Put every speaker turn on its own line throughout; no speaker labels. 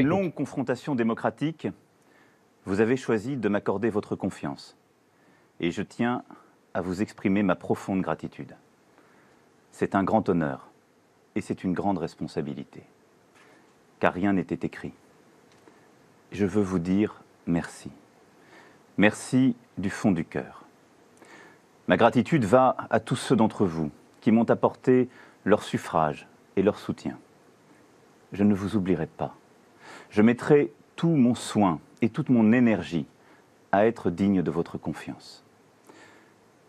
une
Écoute.
longue confrontation démocratique, vous avez choisi de m'accorder votre confiance. Et je tiens à vous exprimer ma profonde gratitude. C'est un grand honneur et c'est une grande responsabilité, car rien n'était écrit. Je veux vous dire merci. Merci du fond du cœur. Ma gratitude va à tous ceux d'entre vous qui m'ont apporté leur suffrage et leur soutien. Je ne vous oublierai pas. Je mettrai tout mon soin et toute mon énergie à être digne de votre confiance.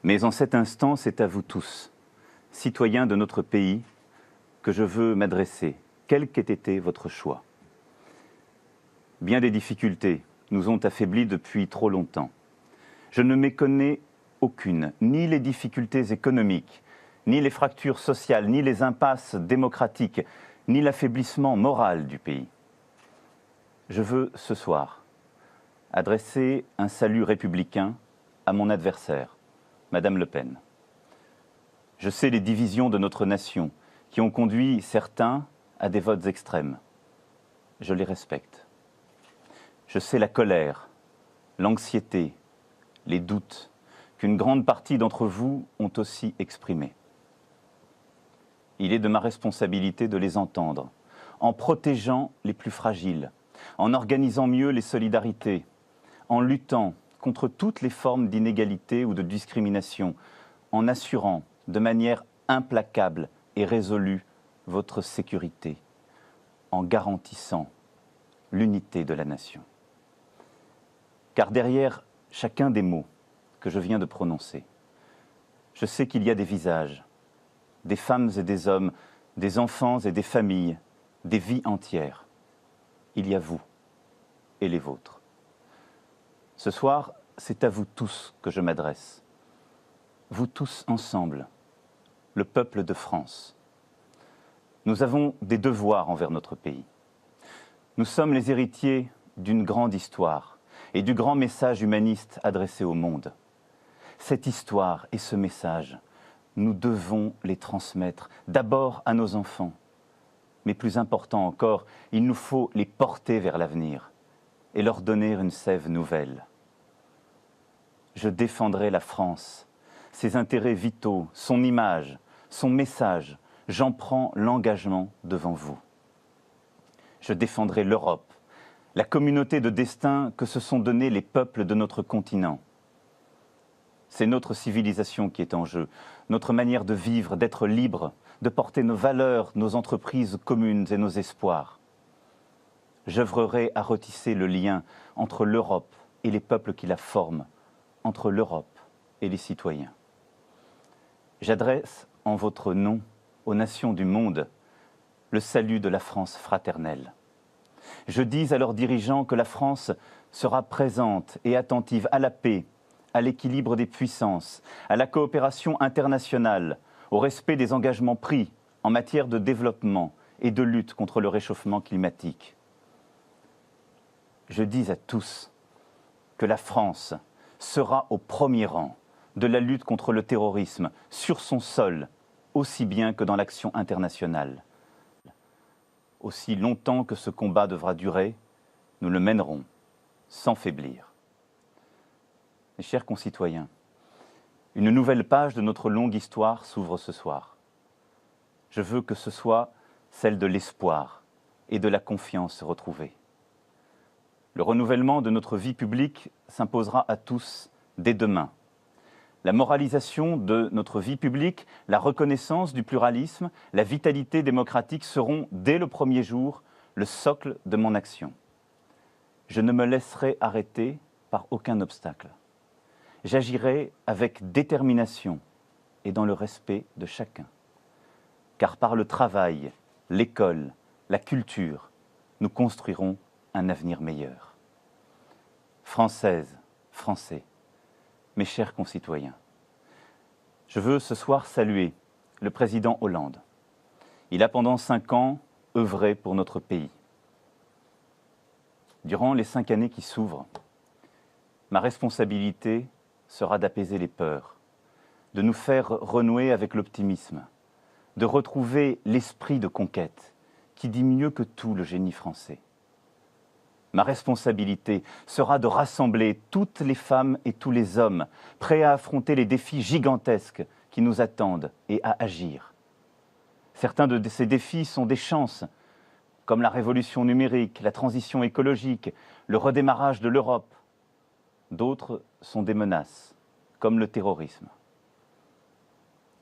Mais en cet instant, c'est à vous tous, citoyens de notre pays, que je veux m'adresser, quel qu'ait été votre choix. Bien des difficultés nous ont affaiblis depuis trop longtemps. Je ne méconnais aucune, ni les difficultés économiques, ni les fractures sociales, ni les impasses démocratiques, ni l'affaiblissement moral du pays. Je veux, ce soir, adresser un salut républicain à mon adversaire, Madame Le Pen. Je sais les divisions de notre nation qui ont conduit certains à des votes extrêmes. Je les respecte. Je sais la colère, l'anxiété, les doutes qu'une grande partie d'entre vous ont aussi exprimés. Il est de ma responsabilité de les entendre, en protégeant les plus fragiles, en organisant mieux les solidarités, en luttant contre toutes les formes d'inégalité ou de discrimination, en assurant de manière implacable et résolue votre sécurité, en garantissant l'unité de la nation. Car derrière chacun des mots que je viens de prononcer, je sais qu'il y a des visages, des femmes et des hommes, des enfants et des familles, des vies entières. Il y a vous et les vôtres. Ce soir, c'est à vous tous que je m'adresse. Vous tous ensemble, le peuple de France. Nous avons des devoirs envers notre pays. Nous sommes les héritiers d'une grande histoire et du grand message humaniste adressé au monde. Cette histoire et ce message, nous devons les transmettre d'abord à nos enfants. Mais plus important encore, il nous faut les porter vers l'avenir et leur donner une sève nouvelle. Je défendrai la France, ses intérêts vitaux, son image, son message. J'en prends l'engagement devant vous. Je défendrai l'Europe, la communauté de destin que se sont donnés les peuples de notre continent. C'est notre civilisation qui est en jeu, notre manière de vivre, d'être libre, de porter nos valeurs, nos entreprises communes et nos espoirs. J'œuvrerai à retisser le lien entre l'Europe et les peuples qui la forment, entre l'Europe et les citoyens. J'adresse en votre nom aux nations du monde le salut de la France fraternelle. Je dis à leurs dirigeants que la France sera présente et attentive à la paix, à l'équilibre des puissances, à la coopération internationale, au respect des engagements pris en matière de développement et de lutte contre le réchauffement climatique. Je dis à tous que la France sera au premier rang de la lutte contre le terrorisme sur son sol, aussi bien que dans l'action internationale. Aussi longtemps que ce combat devra durer, nous le mènerons sans faiblir. Mes chers concitoyens, une nouvelle page de notre longue histoire s'ouvre ce soir. Je veux que ce soit celle de l'espoir et de la confiance retrouvée. Le renouvellement de notre vie publique s'imposera à tous dès demain. La moralisation de notre vie publique, la reconnaissance du pluralisme, la vitalité démocratique seront, dès le premier jour, le socle de mon action. Je ne me laisserai arrêter par aucun obstacle. J'agirai avec détermination et dans le respect de chacun. Car par le travail, l'école, la culture, nous construirons un avenir meilleur. Françaises, Français, mes chers concitoyens, je veux ce soir saluer le président Hollande. Il a pendant 5 ans œuvré pour notre pays. Durant les 5 années qui s'ouvrent, ma responsabilité sera d'apaiser les peurs, de nous faire renouer avec l'optimisme, de retrouver l'esprit de conquête qui dit mieux que tout le génie français. Ma responsabilité sera de rassembler toutes les femmes et tous les hommes prêts à affronter les défis gigantesques qui nous attendent et à agir. Certains de ces défis sont des chances, comme la révolution numérique, la transition écologique, le redémarrage de l'Europe. D'autres sont des menaces, comme le terrorisme.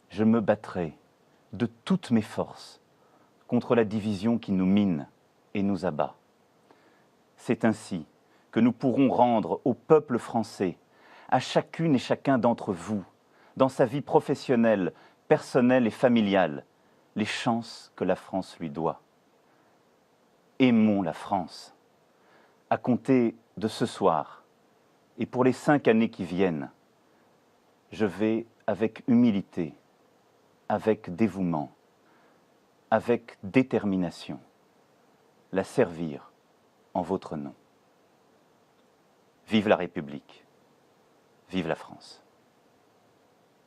Je me battrai de toutes mes forces contre la division qui nous mine et nous abat. C'est ainsi que nous pourrons rendre au peuple français, à chacune et chacun d'entre vous, dans sa vie professionnelle, personnelle et familiale, les chances que la France lui doit. Aimons la France. À compter de ce soir et pour les 5 années qui viennent, je vais avec humilité, avec dévouement, avec détermination, la servir en votre nom. Vive la République, vive la France.